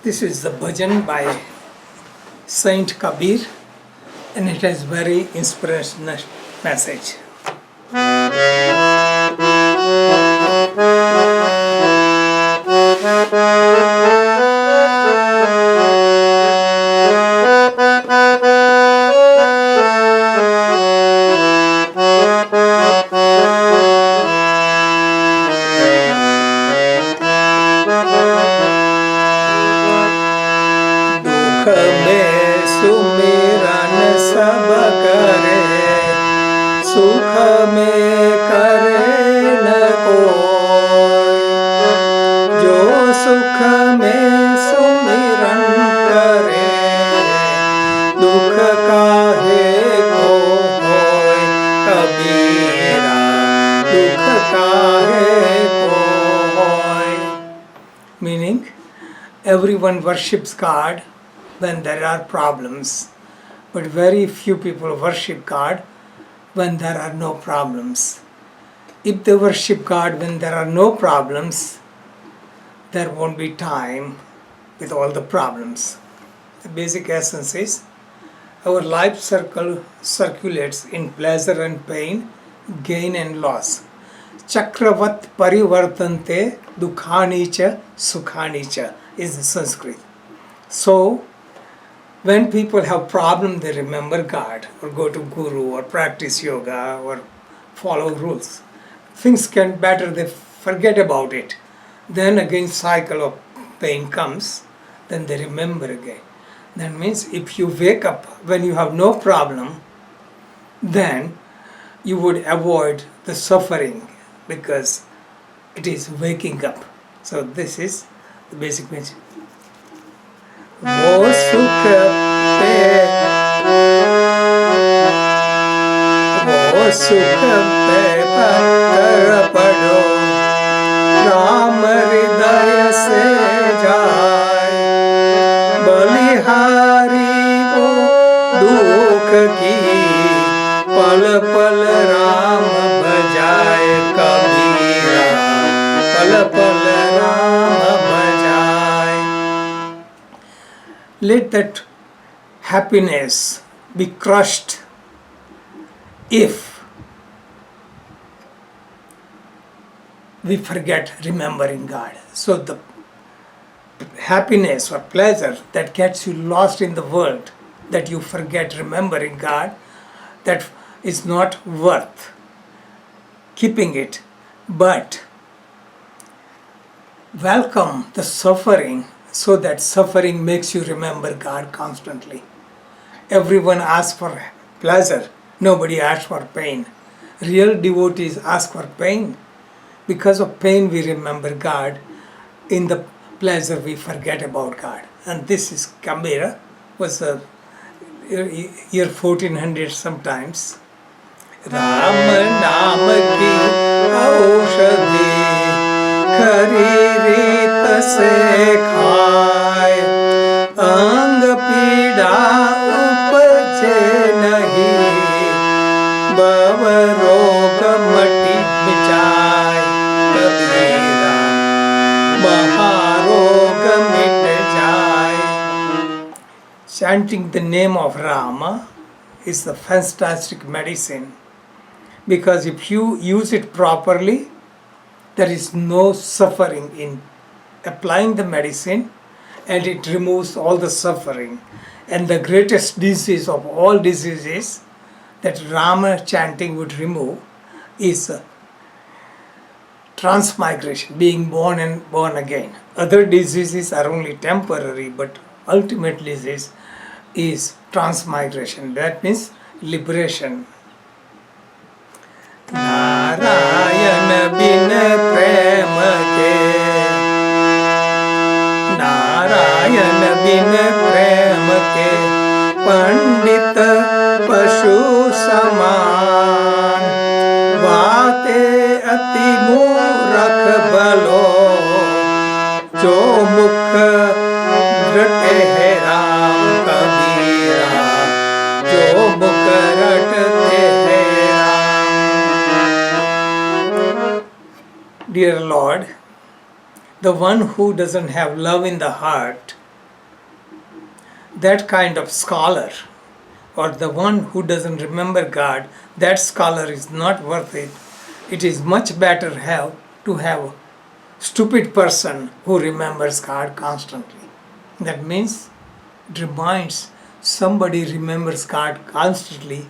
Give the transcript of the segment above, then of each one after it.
This is the bhajan by Saint Kabir, and it has very inspirational message. दुख में सुमिरन सब करे, सुख में करे न कोई। जो सुख में सुमिरन करे, दुख काहे को होय। कबीरा दुख काहे को होय। Meaning, everyone worships God when there are problems, but very few people worship God when there are no problems. If they worship God when there are no problems, there won't be time with all the problems. The basic essence is our life circulates in pleasure and pain, gain and loss. Chakravat parivartante dukhani cha sukhani cha is the Sanskrit. So, when people have problem, they remember God or go to Guru or practice yoga or follow rules. Things get better, they forget about it. Then again cycle of pain comes, then they remember again. That means if you wake up when you have no problem, then you would avoid the suffering because it is waking up. So this is the basic message. वो सुख पे पत्थर पड़ो, राम हृदय से जाए। बलिहारी वो दुख की, पल पल राम बजाए। कबीरा पल पल राम बजाए। Let that happiness be crushed if we forget remembering God. So the happiness or pleasure that gets you lost in the world, that you forget remembering God, that is not worth keeping it. But welcome the suffering, so that suffering makes you remember God constantly. Everyone asks for pleasure, nobody asks for pain. Real devotees ask for pain. Because of pain we remember God. In the pleasure we forget about God. And this is Kabira, was a year 1400 sometimes. Ram naam ki aushadhi, khari रीत से खाए। अंग पीड़ा उपजे नहीं, भव रोग मटि मिटाए। कबीरा महारोग मिट जाए। Chanting the name of Rama is the fantastic medicine, because if you use it properly, there is no suffering in applying the medicine, and it removes all the suffering. And the greatest disease of all diseases that Rama chanting would remove is transmigration, being born and born again. Other diseases are only temporary, but ultimate disease is transmigration. That means liberation. Narayan बिन प्रेम के, नारायण बिन प्रेम के, पंडित पशु समान। बाते अति मूरख बलो, जो मुख रटे है राम। कबीरा जो मुख रटते है Ram. Dear Lord, the one who doesn't have love in the heart that kind of scholar, or the one who doesn't remember God, that scholar is not worth it. It is much better to have a stupid person who remembers God constantly. That means it reminds somebody remembers God constantly.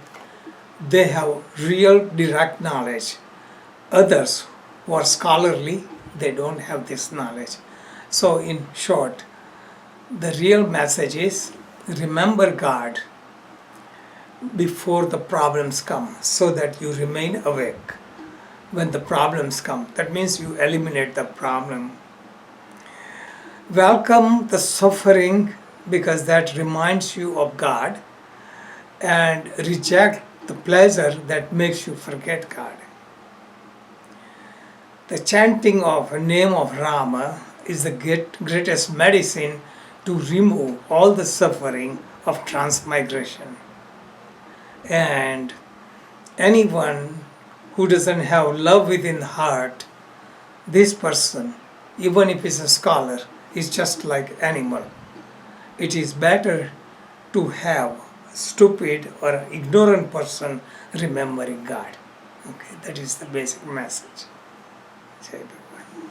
They have real direct knowledge. Others who are scholarly, they don't have this knowledge. So in short, the real message is remember God before the problems come so that you remain awake when the problems come. That means you eliminate the problem. Welcome the suffering because that reminds you of God, and reject the pleasure that makes you forget God. The chanting of the name of Rama is the greatest medicine to remove all the suffering of transmigration. And anyone who doesn't have love within the heart, this person, even if he's a scholar, is just like animal. It is better to have a stupid or ignorant person remembering God. Okay, that is the basic message. Jai Bhagwan.